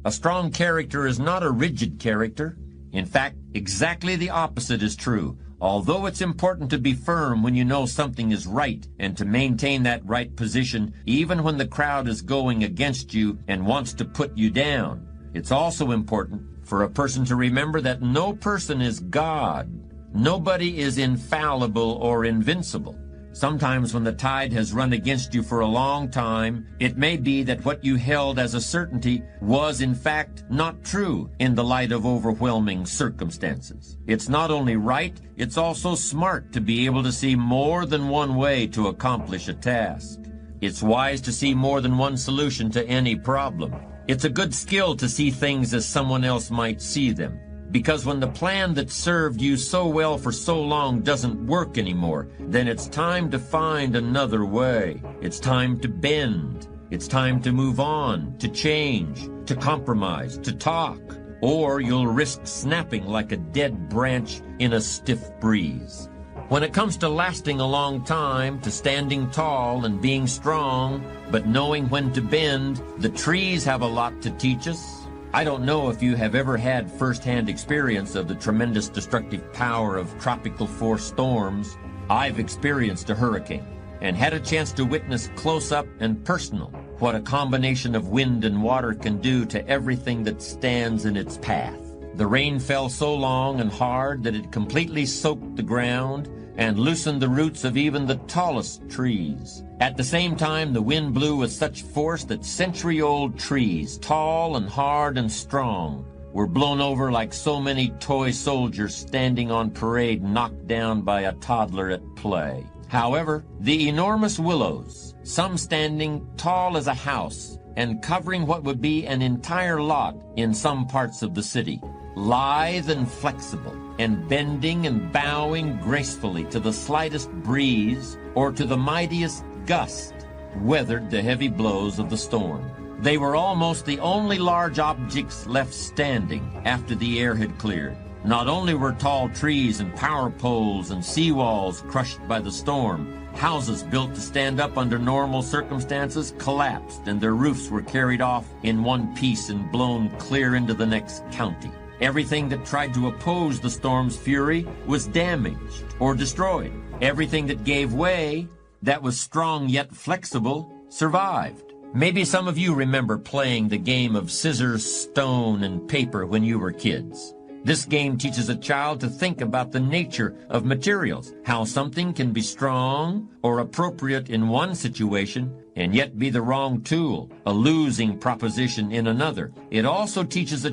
A strong character is not a rigid character. In fact, exactly the opposite is true. Although it's important to be firm when you know something is right and to maintain that right position even when the crowd is going against you and wants to put you down, it's also important for a person to remember that no person is God. Nobody is infallible or invincible. Sometimes when the tide has run against you for a long time, it may be that what you held as a certainty was in fact not true in the light of overwhelming circumstances. It's not only right, it's also smart to be able to see more than one way to accomplish a task. It's wise to see more than one solution to any problem. It's a good skill to see things as someone else might see them. Because when the plan that served you so well for so long doesn't work anymore, then it's time to find another way. It's time to bend. It's time to move on, to change, to compromise, to talk. Or you'll risk snapping like a dead branch in a stiff breeze. When it comes to lasting a long time, to standing tall and being strong, but knowing when to bend, the trees have a lot to teach us. I don't know if you have ever had first-hand experience of the tremendous destructive power of tropical force storms. I've experienced a hurricane and had a chance to witness close-up and personal what a combination of wind and water can do to everything that stands in its path. The rain fell so long and hard that it completely soaked the ground and loosened the roots of even the tallest trees. At the same time, the wind blew with such force that century-old trees, tall and hard and strong, were blown over like so many toy soldiers standing on parade knocked down by a toddler at play. However, the enormous willows, some standing tall as a house and covering what would be an entire lot in some parts of the city, lithe and flexible, and bending and bowing gracefully to the slightest breeze or to the mightiest gust, weathered the heavy blows of the storm. They were almost the only large objects left standing after the air had cleared. Not only were tall trees and power poles and seawalls crushed by the storm, houses built to stand up under normal circumstances collapsed and their roofs were carried off in one piece and blown clear into the next county. Everything that tried to oppose the storm's fury was damaged or destroyed. Everything that gave way, that was strong yet flexible, survived. Maybe some of you remember playing the game of scissors, stone, and paper when you were kids. This game teaches a child to think about the nature of materials, how something can be strong or appropriate in one situation and yet be the wrong tool, a losing proposition in another. It also teaches a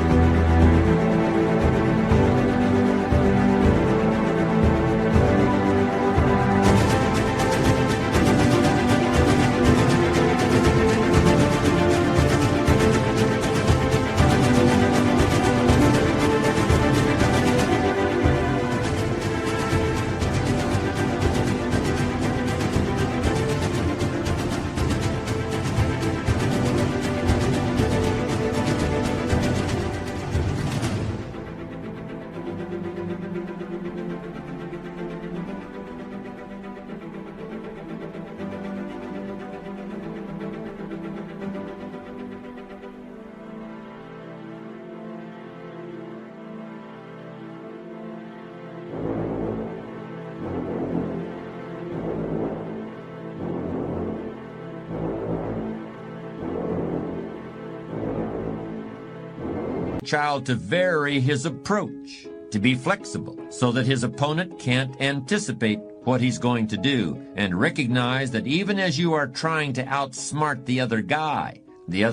child to vary his approach, to be flexible, so that his opponent can't anticipate what he's going to do, and recognize that even as you are trying to outsmart the other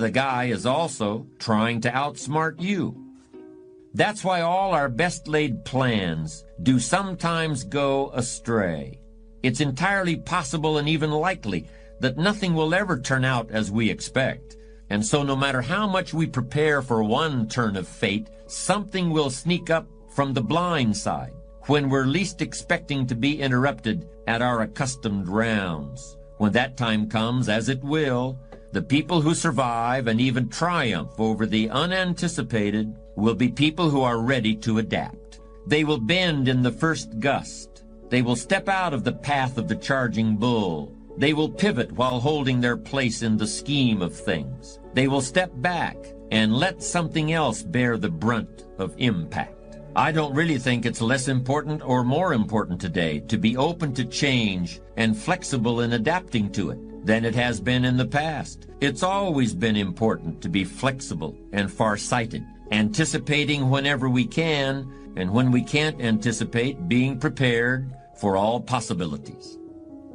guy is also trying to outsmart you. That's why all our best-laid plans do sometimes go astray. It's entirely possible and even likely that nothing will ever turn out as we expect. And so no matter how much we prepare for one turn of fate, something will sneak up from the blind side when we're least expecting to be interrupted at our accustomed rounds. When that time comes, as it will, the people who survive and even triumph over the unanticipated will be people who are ready to adapt. They will bend in the first gust. They will step out of the path of the charging bull. They will pivot while holding their place in the scheme of things. They will step back and let something else bear the brunt of impact. I don't really think it's less important or more important today to be open to change and flexible in adapting to it than it has been in the past. It's always been important to be flexible and far-sighted, anticipating whenever we can, and when we can't anticipate, being prepared for all possibilities.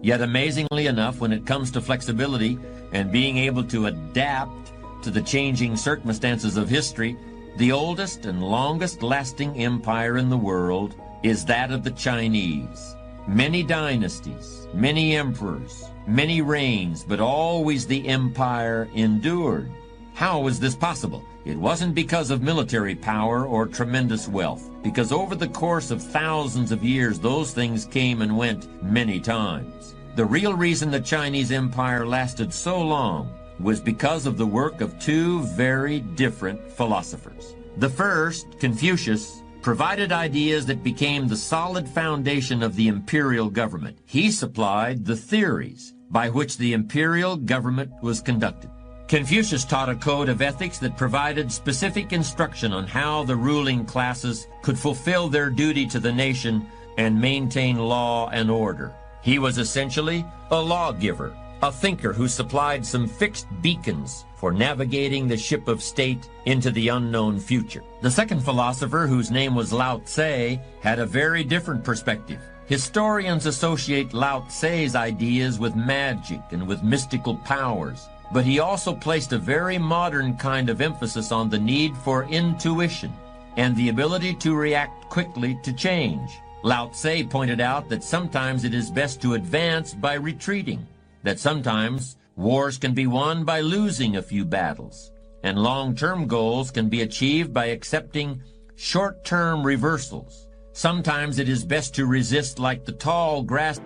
Yet amazingly enough, when it comes to flexibility and being able to adapt to the changing circumstances of history, the oldest and longest-lasting empire in the world is that of the Chinese. Many dynasties, many emperors, many reigns, but always the empire endured. How was this possible? It wasn't because of military power or tremendous wealth, because over the course of thousands of years, those things came and went many times. The real reason the Chinese empire lasted so long was because of the work of two very different philosophers. The first, Confucius, provided ideas that became the solid foundation of the imperial government. He supplied the theories by which the imperial government was conducted. Confucius taught a code of ethics that provided specific instruction on how the ruling classes could fulfill their duty to the nation and maintain law and order. He was essentially a lawgiver, a thinker who supplied some fixed beacons for navigating the ship of state into the unknown future. The second philosopher, whose name was Lao Tse, had a very different perspective. Historians associate Lao Tse's ideas with magic and with mystical powers, but he also placed a very modern kind of emphasis on the need for intuition and the ability to react quickly to change. Lao Tse pointed out that sometimes it is best to advance by retreating, that sometimes wars can be won by losing a few battles, and long-term goals can be achieved by accepting short-term reversals. Sometimes it is best to resist like the tall grass.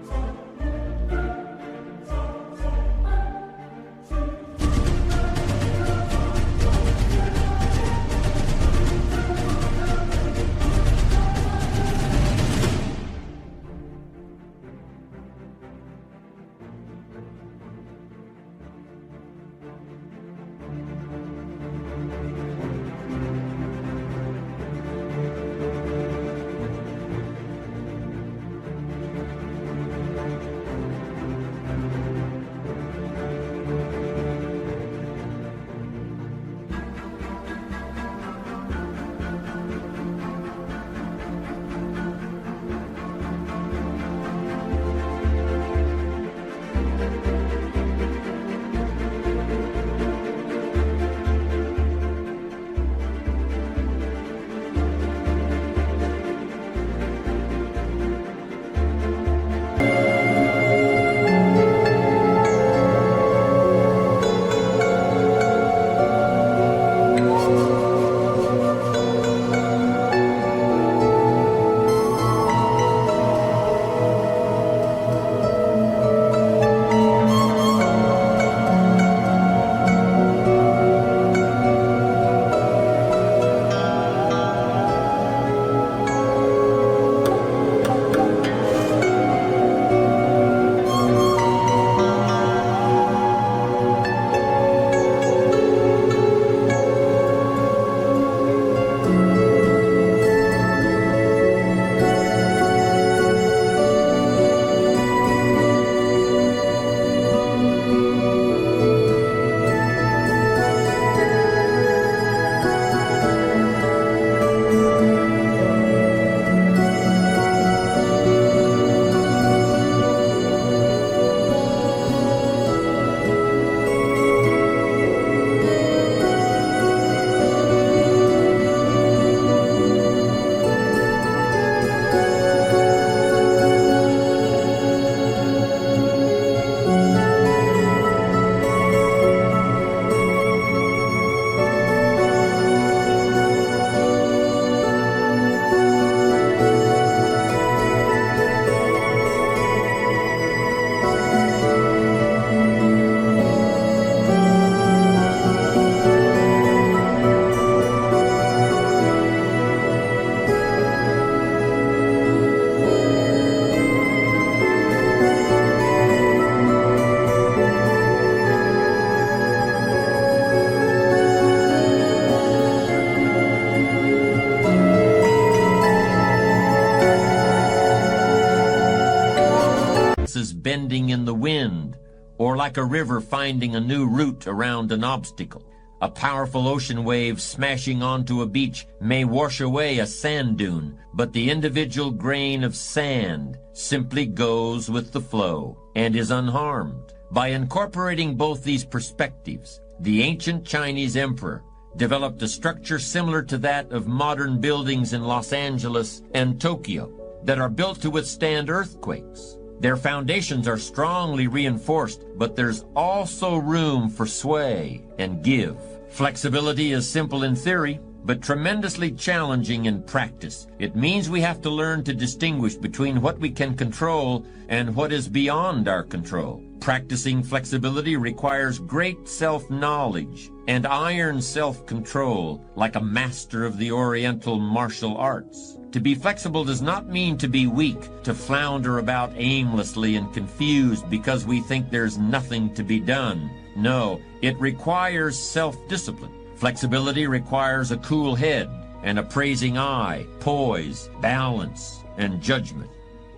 bending in the wind, or like a river finding a new route around an obstacle. A powerful ocean wave smashing onto a beach may wash away a sand dune, but the individual grain of sand simply goes with the flow and is unharmed. By incorporating both these perspectives, the ancient Chinese emperor developed a structure similar to that of modern buildings in Los Angeles and Tokyo that are built to withstand earthquakes. Their foundations are strongly reinforced, but there's also room for sway and give. Flexibility is simple in theory, but tremendously challenging in practice. It means we have to learn to distinguish between what we can control and what is beyond our control. Practicing flexibility requires great self-knowledge and iron self-control, like a master of the Oriental martial arts. To be flexible does not mean to be weak, to flounder about aimlessly and confused because we think there's nothing to be done. No, it requires self-discipline. Flexibility requires a cool head, an appraising eye, poise, balance, and judgment.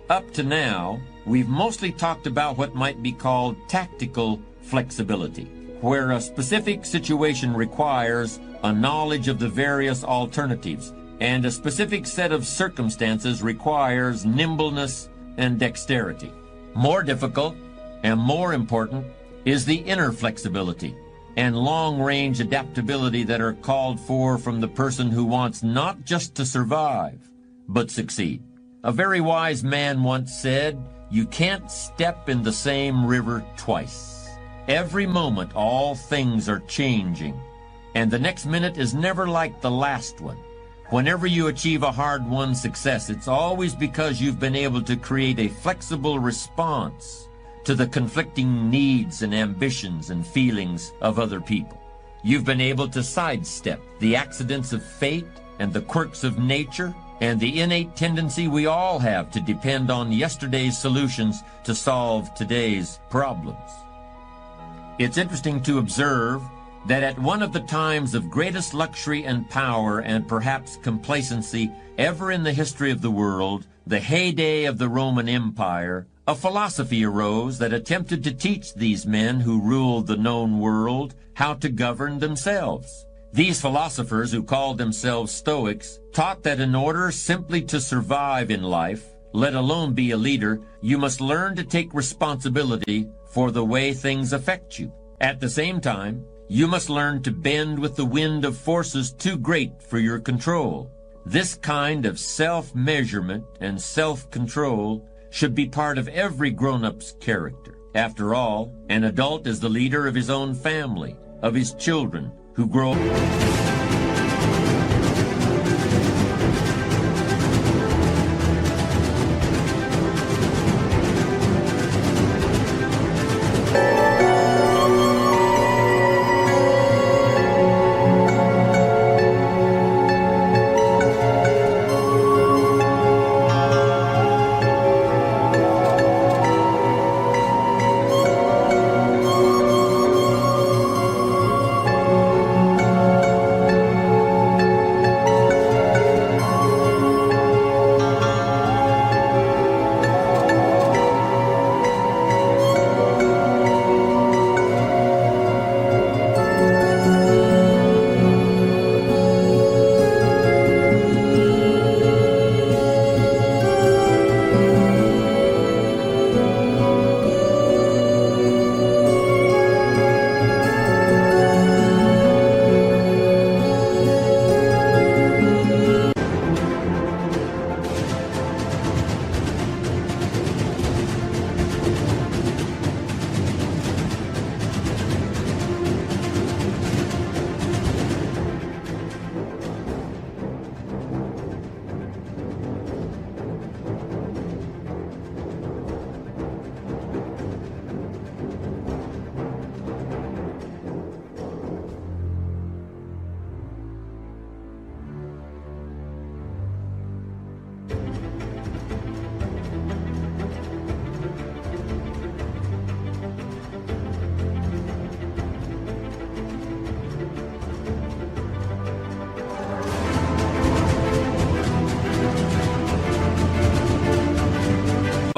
Up to now, we've mostly talked about what might be called tactical flexibility, where a specific situation requires a knowledge of the various alternatives, and a specific set of circumstances requires nimbleness and dexterity. More difficult and more important is the inner flexibility and long-range adaptability that are called for from the person who wants not just to survive, but succeed. A very wise man once said, "You can't step in the same river twice." Every moment all things are changing, and the next minute is never like the last one. Whenever you achieve a hard-won success, it's always because you've been able to create a flexible response to the conflicting needs and ambitions and feelings of other people. You've been able to sidestep the accidents of fate and the quirks of nature and the innate tendency we all have to depend on yesterday's solutions to solve today's problems. It's interesting to observe that at one of the times of greatest luxury and power and perhaps complacency ever in the history of the world, the heyday of the Roman Empire, a philosophy arose that attempted to teach these men who ruled the known world how to govern themselves. These philosophers, who called themselves Stoics, taught that in order simply to survive in life, let alone be a leader, you must learn to take responsibility for the way things affect you. At the same time, you must learn to bend with the wind of forces too great for your control. This kind of self-measurement and self-control should be part of every grown-up's character. After all, an adult is the leader of his own family, of his children, who grow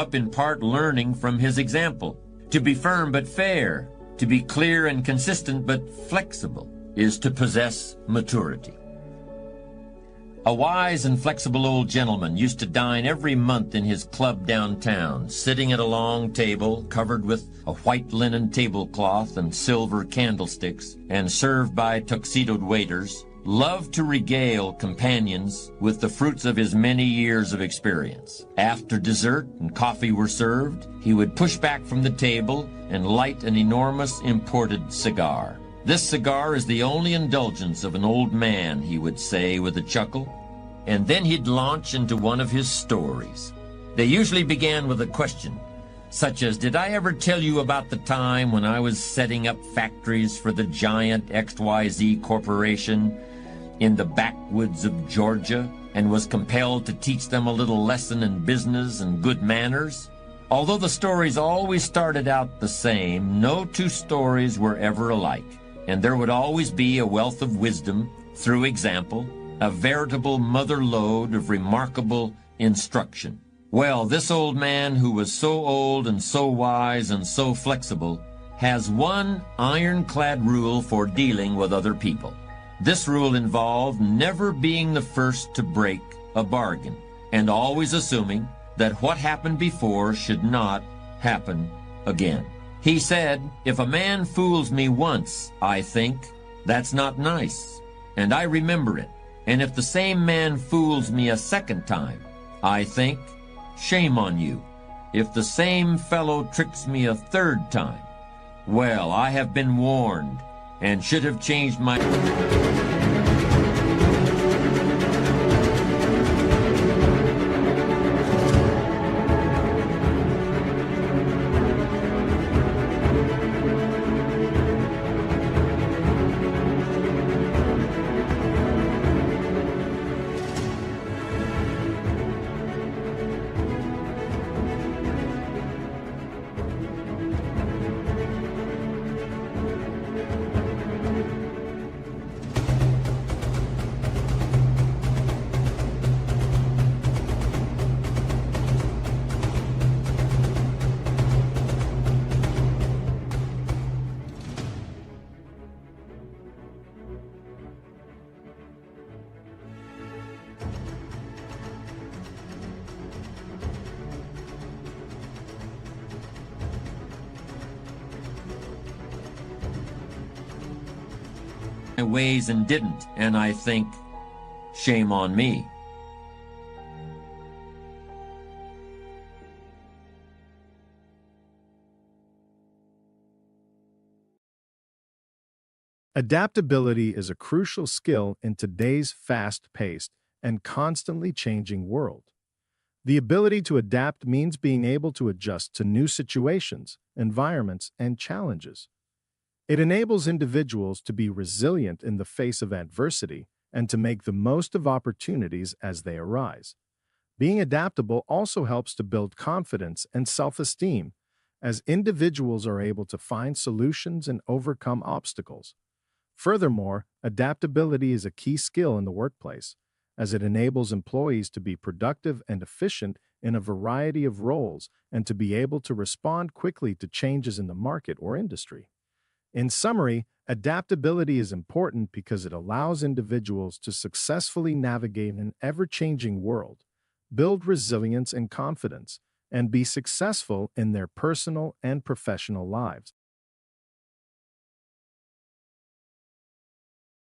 up in part learning from his example. To be firm but fair, to be clear and consistent but flexible, is to possess maturity. A wise and flexible old gentleman used to dine every month in his club downtown, sitting at a long table covered with a white linen tablecloth and silver candlesticks, and served by tuxedoed waiters, loved to regale companions with the fruits of his many years of experience. After dessert and coffee were served, he would push back from the table and light an enormous imported cigar. "This cigar is the only indulgence of an old man," he would say with a chuckle. And then he'd launch into one of his stories. They usually began with a question, such as, "Did I ever tell you about the time when I was setting up factories for the giant XYZ Corporation in the backwoods of Georgia and was compelled to teach them a little lesson in business and good manners?" Although the stories always started out the same, no two stories were ever alike, and there would always be a wealth of wisdom through example, a veritable mother lode of remarkable instruction. Well, this old man, who was so old and so wise and so flexible, has one ironclad rule for dealing with other people. This rule involved never being the first to break a bargain, and always assuming that what happened before should not happen again. He said, "If a man fools me once, I think, that's not nice, and I remember it. And if the same man fools me a second time, I think, shame on you. If the same fellow tricks me a third time, well, I have been warned and should have changed my..." ways and didn't, and I think, shame on me. Adaptability is a crucial skill in today's fast-paced and constantly changing world. The ability to adapt means being able to adjust to new situations, environments, and challenges. It enables individuals to be resilient in the face of adversity and to make the most of opportunities as they arise. Being adaptable also helps to build confidence and self-esteem, as individuals are able to find solutions and overcome obstacles. Furthermore, adaptability is a key skill in the workplace, as it enables employees to be productive and efficient in a variety of roles and to be able to respond quickly to changes in the market or industry. In summary, adaptability is important because it allows individuals to successfully navigate an ever-changing world, build resilience and confidence, and be successful in their personal and professional lives.